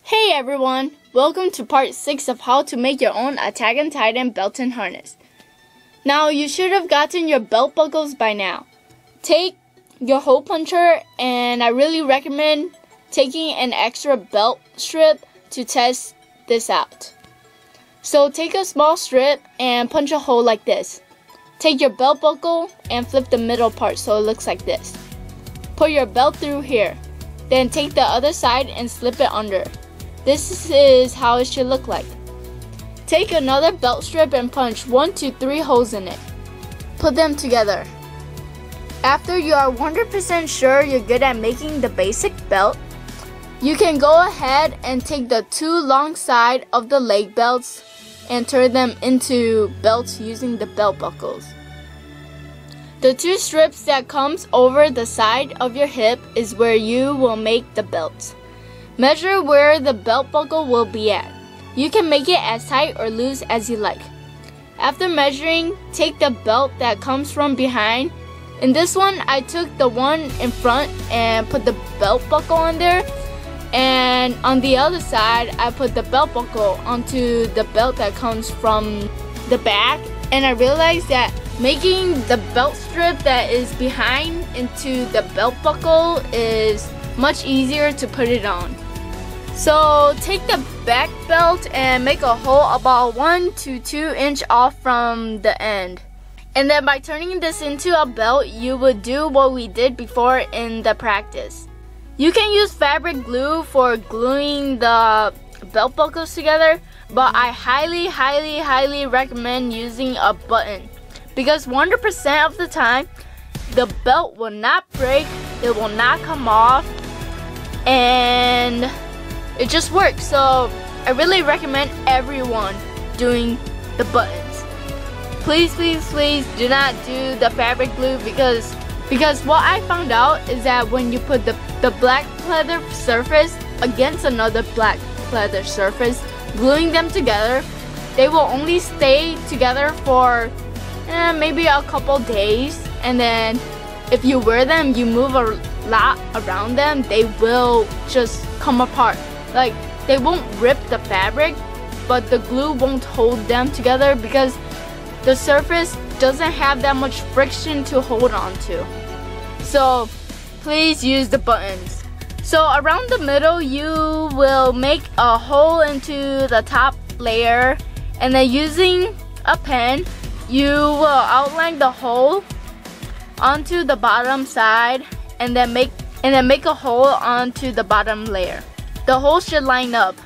Hey everyone! Welcome to part 6 of how to make your own Attack on Titan belt and harness. Now you should have gotten your belt buckles by now. Take your hole puncher, and I really recommend taking an extra belt strip to test this out. So take a small strip and punch a hole like this. Take your belt buckle and flip the middle part so it looks like this. Put your belt through here. Then take the other side and slip it under. This is how it should look like. Take another belt strip and punch 1 to 3 holes in it. Put them together. After you are 100% sure you're good at making the basic belt, you can go ahead and take the 2 long side of the leg belts and turn them into belts using the belt buckles. The 2 strips that comes over the side of your hip is where you will make the belts. Measure where the belt buckle will be at. You can make it as tight or loose as you like. After measuring, take the belt that comes from behind. In this one, I took the one in front and put the belt buckle on there. And on the other side, I put the belt buckle onto the belt that comes from the back. And I realized that making the belt strip that is behind into the belt buckle is much easier to put it on. So take the back belt and make a hole about 1 to 2 inch off from the end. And then by turning this into a belt, you would do what we did before in the practice. You can use fabric glue for gluing the belt buckles together, but I highly recommend using a button, because 100% of the time, the belt will not break, it will not come off, and it just works. So I really recommend everyone doing the buttons. Please do not do the fabric glue, because what I found out is that when you put the black leather surface against another black leather surface, gluing them together, they will only stay together for maybe a couple days, and then if you wear them, you move a lot around them, they will just come apart. Like, they won't rip the fabric, but the glue won't hold them together because the surface doesn't have that much friction to hold on to. So please use the buttons. So around the middle, you will make a hole into the top layer, and then using a pen, you will outline the hole onto the bottom side, and then make a hole onto the bottom layer. The hole should line up.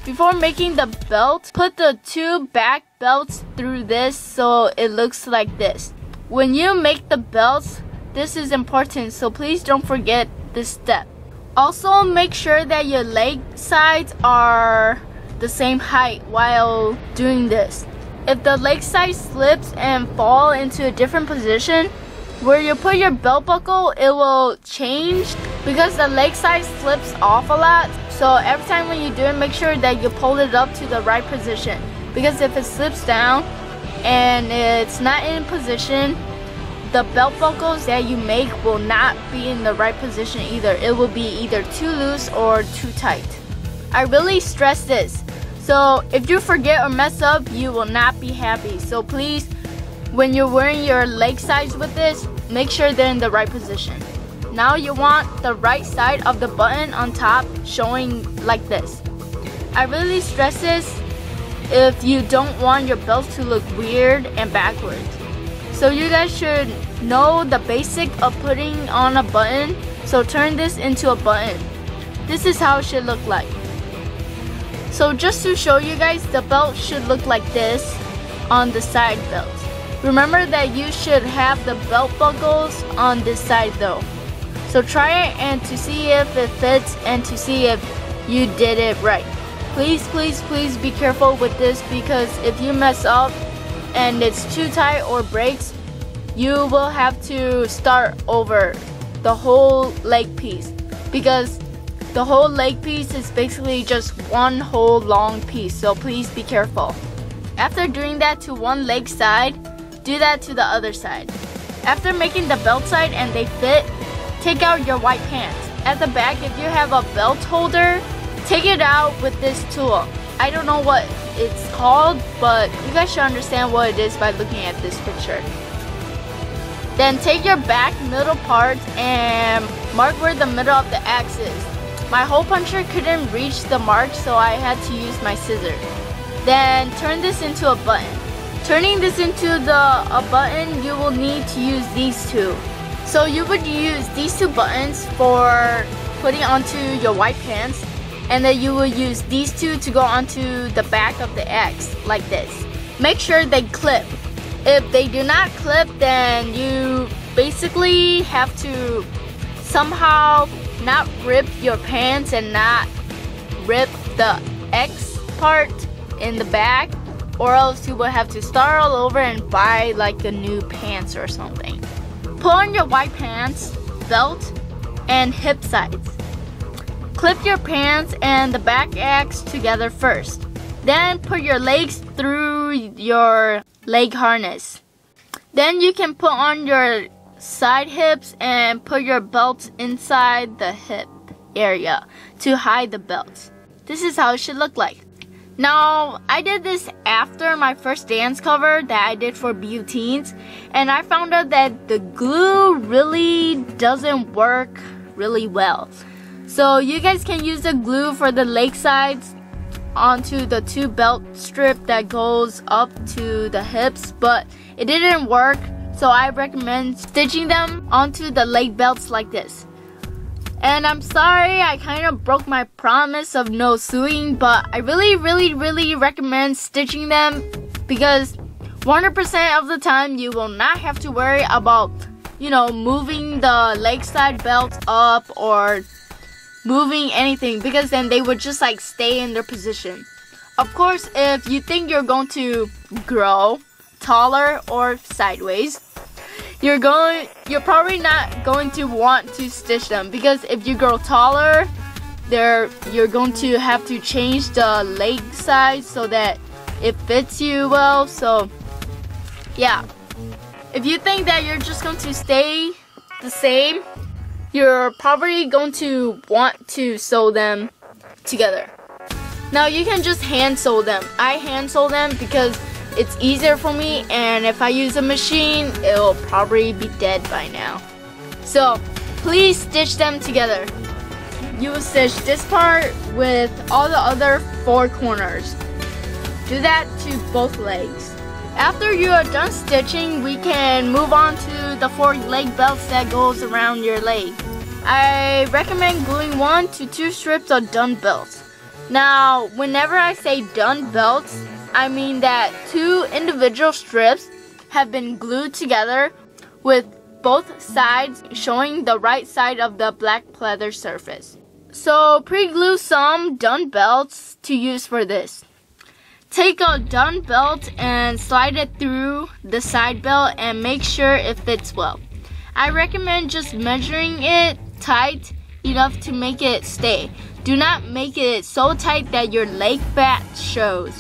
Before making the belt, put the 2 back belts through this so it looks like this. When you make the belts, this is important, so please don't forget this step. Also, make sure that your leg sides are the same height while doing this. If the leg side slips and fall into a different position, where you put your belt buckle, it will change because the leg side slips off a lot. So every time when you do it, make sure that you pull it up to the right position, because if it slips down and it's not in position, the belt buckles that you make will not be in the right position either. It will be either too loose or too tight. I really stress this. So if you forget or mess up, you will not be happy. So please, when you're wearing your leg sides with this, make sure they're in the right position. Now you want the right side of the button on top showing like this. I really stress this if you don't want your belt to look weird and backwards. So you guys should know the basic of putting on a button. So turn this into a button. This is how it should look like. So just to show you guys, the belt should look like this on the side belt. Remember that you should have the belt buckles on this side though. So try it and to see if it fits and to see if you did it right. Please be careful with this, because if you mess up and it's too tight or breaks, you will have to start over the whole leg piece, because the whole leg piece is basically just one whole long piece. So please be careful. After doing that to one leg side, do that to the other side. After making the belt side and they fit, take out your white pants. At the back, if you have a belt holder, take it out with this tool. I don't know what it's called, but you guys should understand what it is by looking at this picture. Then take your back middle part and mark where the middle of the axe is. My hole puncher couldn't reach the mark, so I had to use my scissors. Then turn this into a button. Turning this into a button, you will need to use these two. So you would use these two buttons for putting onto your white pants, and then you will use these two to go onto the back of the axe, like this. Make sure they clip. If they do not clip, then you basically have to somehow not rip your pants and not rip the X part in the back, or else you will have to start all over and buy like a new pants or something. Put on your white pants, belt, and hip sides. Clip your pants and the back axe together first. Then put your legs through your leg harness. Then you can put on your side hips and put your belt inside the hip area to hide the belt. This is how it should look like. Now, I did this after my first dance cover that I did for BU Teens, and I found out that the glue really doesn't work really well. So you guys can use the glue for the leg sides onto the two belt strip that goes up to the hips, but it didn't work, so I recommend stitching them onto the leg belts like this. And I'm sorry, I kind of broke my promise of no sewing, but I really recommend stitching them, because 100% of the time you will not have to worry about, you know, moving the leg side belt up or moving anything, because then they would just like stay in their position. Of course, if you think you're going to grow taller or sideways, you're probably not going to want to stitch them, because if you grow taller, you're going to have to change the leg size so that it fits you well. So yeah, if you think that you're just going to stay the same, you're probably going to want to sew them together. Now you can just hand sew them. I hand sew them because it's easier for me, and if I use a machine, it'll probably be dead by now. So please stitch them together. You will stitch this part with all the other 4 corners. Do that to both legs. After you are done stitching, we can move on to the 4 leg belts that goes around your leg. I recommend gluing 1 to 2 strips of done belts. Now, whenever I say done belts, I mean that 2 individual strips have been glued together with both sides showing the right side of the black pleather surface. So pre-glue some done belts to use for this. Take a done belt and slide it through the side belt and make sure it fits well. I recommend just measuring it tight enough to make it stay. Do not make it so tight that your leg fat shows.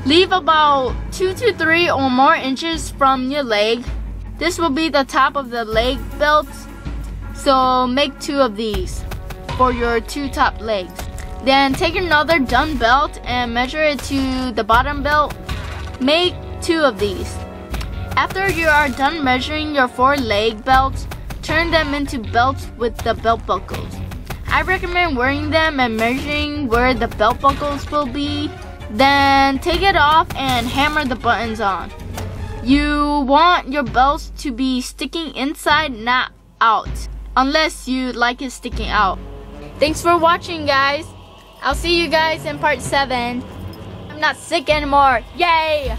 Leave about 2 to 3 or more inches from your leg. This will be the top of the leg belt, so make 2 of these for your 2 top legs. Then take another done belt and measure it to the bottom belt. Make 2 of these. After you are done measuring your 4 leg belts, turn them into belts with the belt buckles. I recommend wearing them and measuring where the belt buckles will be. Then take it off and hammer the buttons on. You want your belts to be sticking inside, not out, unless you like it sticking out. Thanks for watching, guys. I'll see you guys in part 7. I'm not sick anymore. Yay!